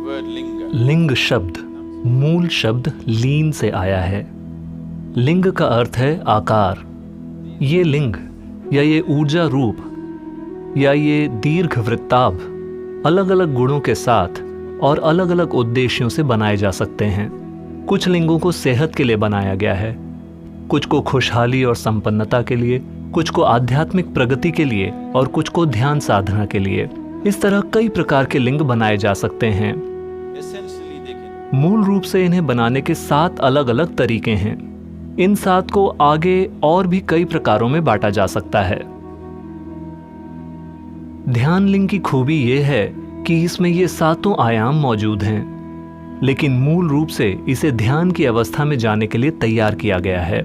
word linga. लिंग शब्द मूल शब्द लीन से आया है। लिंग का अर्थ है आकार। ये लिंग या ये ऊर्जा रूप या ये दीर्घ वृत्ताभ अलग अलग गुणों के साथ और अलग अलग उद्देश्यों से बनाए जा सकते हैं। कुछ लिंगों को सेहत के लिए बनाया गया है, कुछ को खुशहाली और संपन्नता के लिए, कुछ को आध्यात्मिक प्रगति के लिए और कुछ को ध्यान साधना के लिए। इस तरह कई प्रकार के लिंग बनाए जा सकते हैं। Essentially, they can मूल रूप से इन्हें बनाने के 7 अलग अलग तरीके हैं। इन 7 को आगे और भी कई प्रकारों में बांटा जा सकता है। ध्यान लिंग की खूबी यह है कि इसमें ये 7 आयाम मौजूद हैं, लेकिन मूल रूप से इसे ध्यान की अवस्था में जाने के लिए तैयार किया गया है।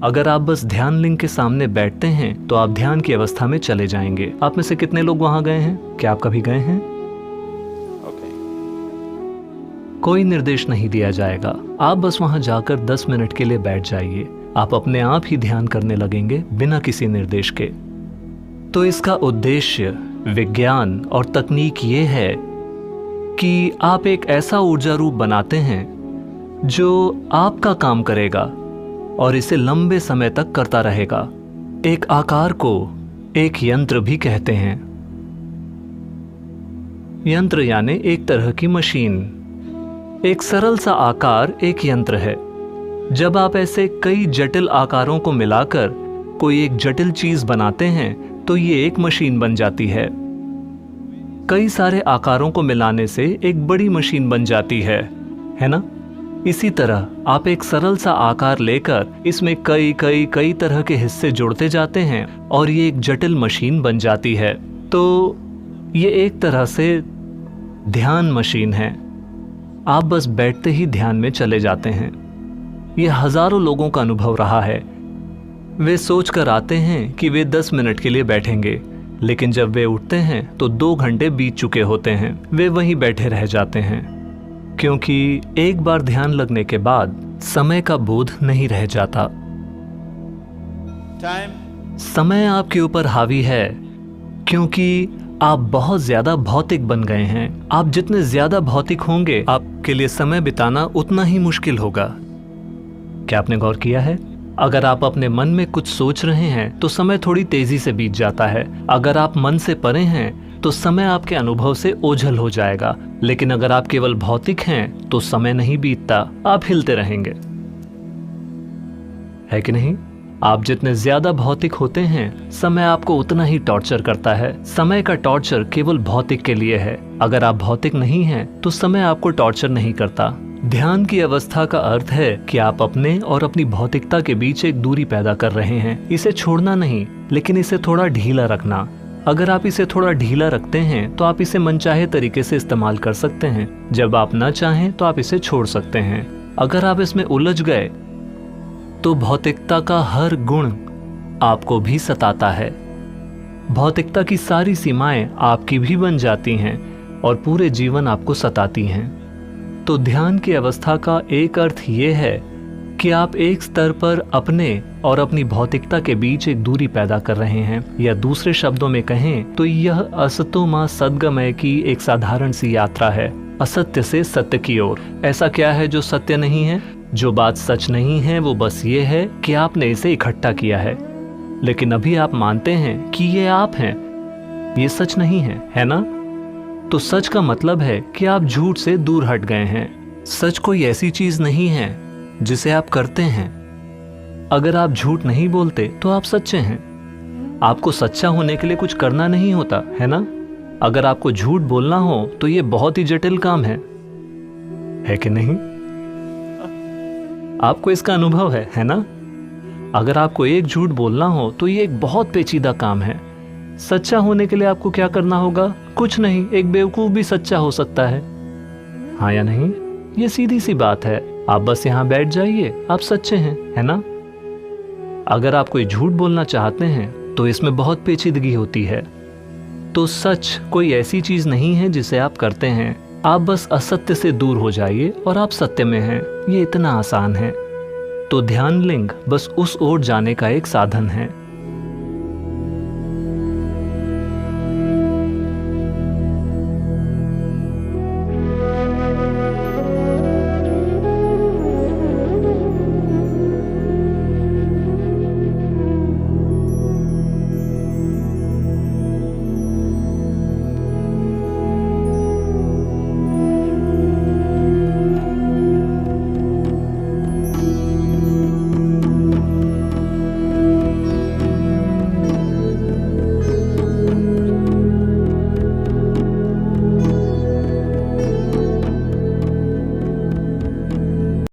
अगर आप बस ध्यान लिंग के सामने बैठते हैं तो आप ध्यान की अवस्था में चले जाएंगे। आप में से कितने लोग वहां गए हैं? क्या आप कभी गए हैं? okay. कोई निर्देश नहीं दिया जाएगा। आप बस वहां जाकर 10 मिनट के लिए बैठ जाइए। आप अपने आप ही ध्यान करने लगेंगे बिना किसी निर्देश के। तो इसका उद्देश्य, विज्ञान और तकनीक ये है कि आप एक ऐसा ऊर्जा रूप बनाते हैं जो आपका काम करेगा और इसे लंबे समय तक करता रहेगा। एक आकार को एक यंत्र भी कहते हैं। यंत्र यानी एक तरह की मशीन। एक सरल सा आकार एक यंत्र है। जब आप ऐसे कई जटिल आकारों को मिलाकर कोई एक जटिल चीज बनाते हैं तो ये एक मशीन बन जाती है। कई सारे आकारों को मिलाने से एक बड़ी मशीन बन जाती है ना? इसी तरह आप एक सरल सा आकार लेकर इसमें कई कई कई तरह के हिस्से जोड़ते जाते हैं और ये एक जटिल मशीन बन जाती है। तो ये एक तरह से ध्यान मशीन है। आप बस बैठते ही ध्यान में चले जाते हैं। ये हजारों लोगों का अनुभव रहा है। वे सोच कर आते हैं कि वे 10 मिनट के लिए बैठेंगे, लेकिन जब वे उठते हैं तो 2 घंटे बीत चुके होते हैं। वे वहीं बैठे रह जाते हैं, क्योंकि एक बार ध्यान लगने के बाद समय का बोध नहीं रह जाता। Time, समय आपके ऊपर हावी है क्योंकि आप बहुत ज्यादा भौतिक बन गए हैं। आप जितने ज्यादा भौतिक होंगे, आपके लिए समय बिताना उतना ही मुश्किल होगा। क्या आपने गौर किया है? अगर आप अपने मन में कुछ सोच रहे हैं तो समय थोड़ी तेजी से बीत जाता है। अगर आप मन से परे हैं तो समय आपके अनुभव से ओझल हो जाएगा। लेकिन अगर आप केवल भौतिक हैं तो समय नहीं बीतता, आप हिलते रहेंगे, है कि नहीं? आप जितने ज्यादा भौतिक होते हैं, समय आपको उतना ही टॉर्चर करता है। समय का टॉर्चर केवल भौतिक के लिए है। अगर आप भौतिक नहीं हैं तो समय आपको टॉर्चर नहीं करता। ध्यान की अवस्था का अर्थ है कि आप अपने और अपनी भौतिकता के बीच एक दूरी पैदा कर रहे हैं। इसे छोड़ना नहीं, लेकिन इसे थोड़ा ढीला रखना। अगर आप इसे थोड़ा ढीला रखते हैं तो आप इसे मनचाहे तरीके से इस्तेमाल कर सकते हैं। जब आप न चाहें तो आप इसे छोड़ सकते हैं। अगर आप इसमें उलझ गए तो भौतिकता का हर गुण आपको भी सताता है। भौतिकता की सारी सीमाएं आपकी भी बन जाती हैं और पूरे जीवन आपको सताती हैं। तो ध्यान की अवस्था का एक अर्थ ये है कि आप एक स्तर पर अपने और अपनी भौतिकता के बीच एक दूरी पैदा कर रहे हैं, या दूसरे शब्दों में कहें तो यह असतो मां सद्गमय की एक साधारण सी यात्रा है, असत्य से सत्य की ओर। ऐसा क्या है जो सत्य नहीं है? जो बात सच नहीं है वो बस ये है कि आपने इसे इकट्ठा किया है, लेकिन अभी आप मानते हैं कि ये आप हैं। ये सच नहीं है ना? तो सच का मतलब है कि आप झूठ से दूर हट गए हैं। सच कोई ऐसी चीज नहीं है जिसे आप करते हैं। अगर आप झूठ नहीं बोलते तो आप सच्चे हैं। आपको सच्चा होने के लिए कुछ करना नहीं होता, है ना? अगर आपको झूठ बोलना हो तो ये बहुत ही जटिल काम है कि नहीं? आपको इसका अनुभव है ना? अगर आपको एक झूठ बोलना हो तो ये एक बहुत पेचीदा काम है। सच्चा होने के लिए आपको क्या करना होगा? कुछ नहीं। एक बेवकूफ भी सच्चा हो सकता है, हाँ या नहीं? ये सीधी सी बात है। आप बस यहाँ बैठ जाइए, आप सच्चे हैं, है ना? अगर आप कोई झूठ बोलना चाहते हैं तो इसमें बहुत पेचीदगी होती है। तो सच कोई ऐसी चीज नहीं है जिसे आप करते हैं। आप बस असत्य से दूर हो जाइए और आप सत्य में हैं। ये इतना आसान है। तो ध्यान लिंग बस उस ओर जाने का एक साधन है।